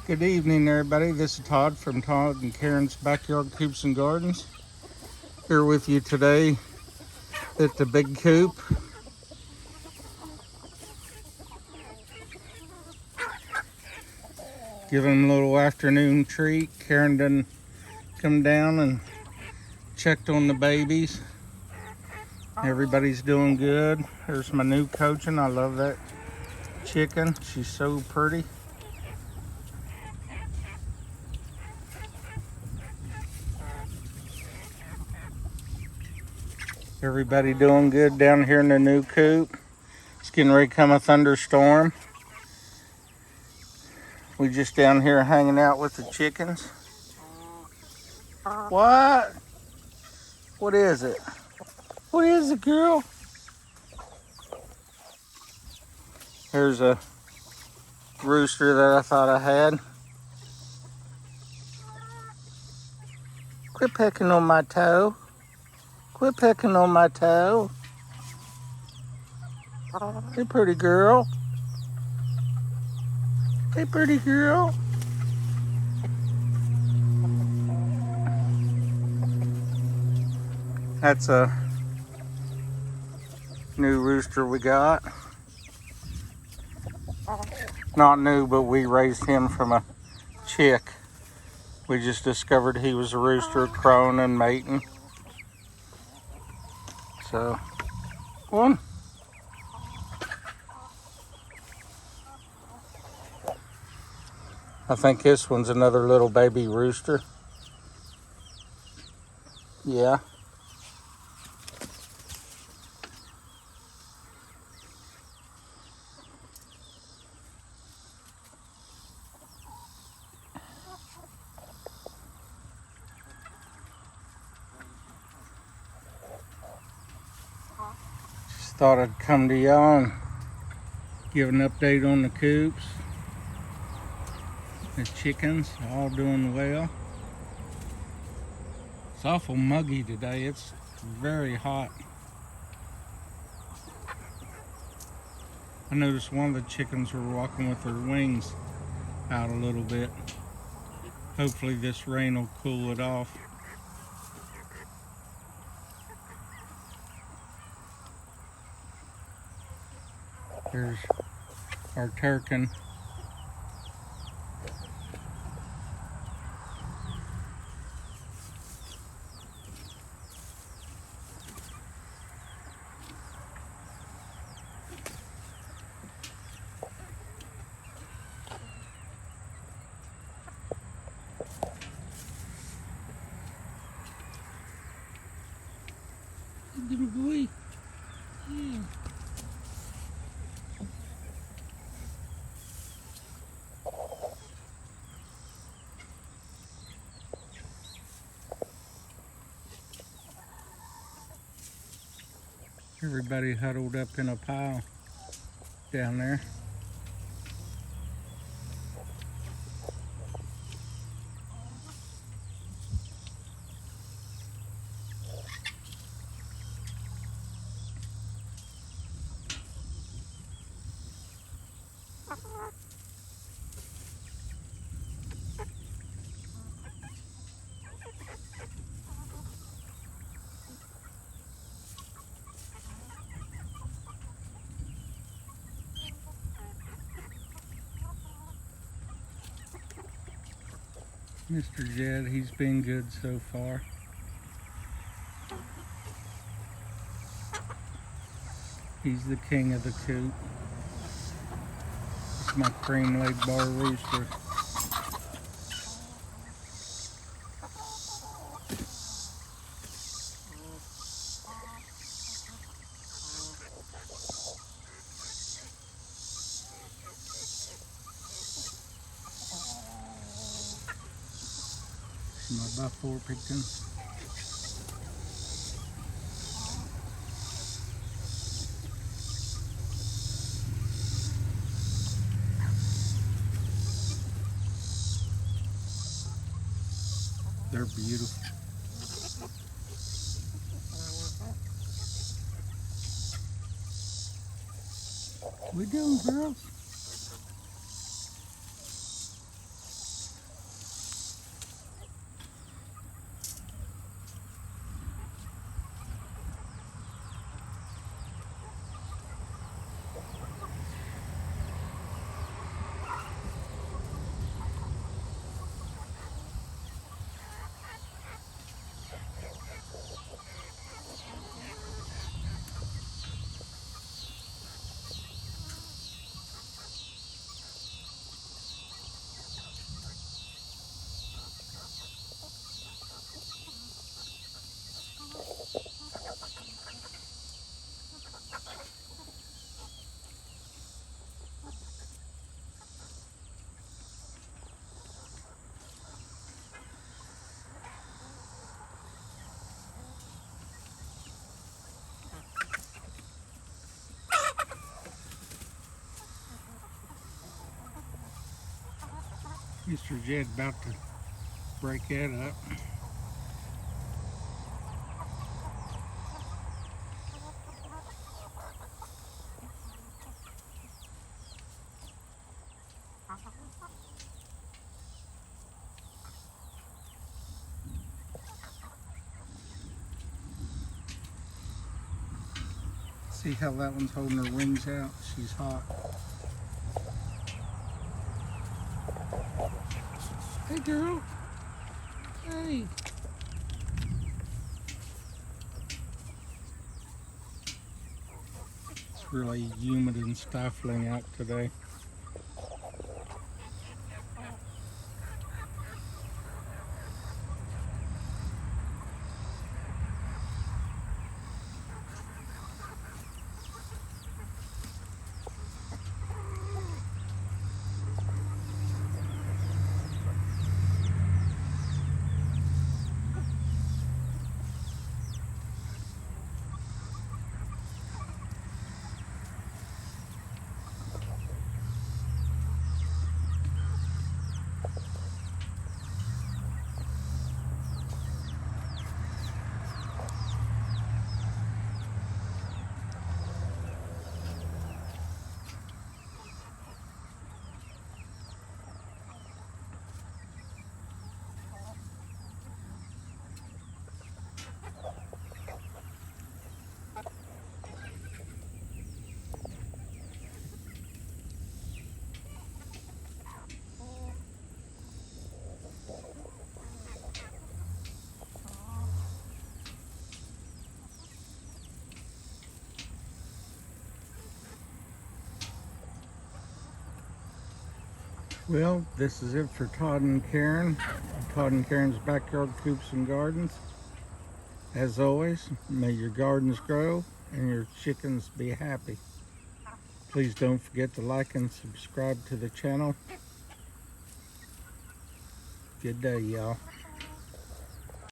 Good evening, everybody. This is Todd from Todd and Karen's Backyard Coops and Gardens. Here with you today at the big coop. Giving them a little afternoon treat. Karen done come down and checked on the babies. Everybody's doing good. There's my new coaching. I love that chicken. She's so pretty. Everybody doing good down here in the new coop. It's getting ready to come a thunderstorm. We just down here hanging out with the chickens. What? What is it? What is it, girl? Here's a rooster that I thought I had. Quit pecking on my toe. Quit pecking on my toe. Hey, pretty girl. Hey, pretty girl. That's a new rooster we got. Not new, but we raised him from a chick. We just discovered he was a rooster crowing and mating. So, one. I think this one's another little baby rooster. Yeah. Just thought I'd come to y'all and give an update on the coops. The chickens all doing well. It's awful muggy today. It's very hot. I noticed one of the chickens were walking with their wings out a little bit. Hopefully this rain will cool it off. There's our turkin. Little boy. Yeah. Everybody huddled up in a pile down there. Mr. Jed, he's been good so far. He's the king of the coop. It's my cream leg bar rooster. My buffalo picking. They're beautiful. What we doing, girls? Mr. Jed about to break that up. See how that one's holding her wings out? She's hot. Hey girl. Hey. It's really humid and stifling out today. Well, this is it for Todd and Karen. Todd and Karen's Backyard Coops and Gardens. As always, may your gardens grow and your chickens be happy. Please don't forget to like and subscribe to the channel. Good day, y'all.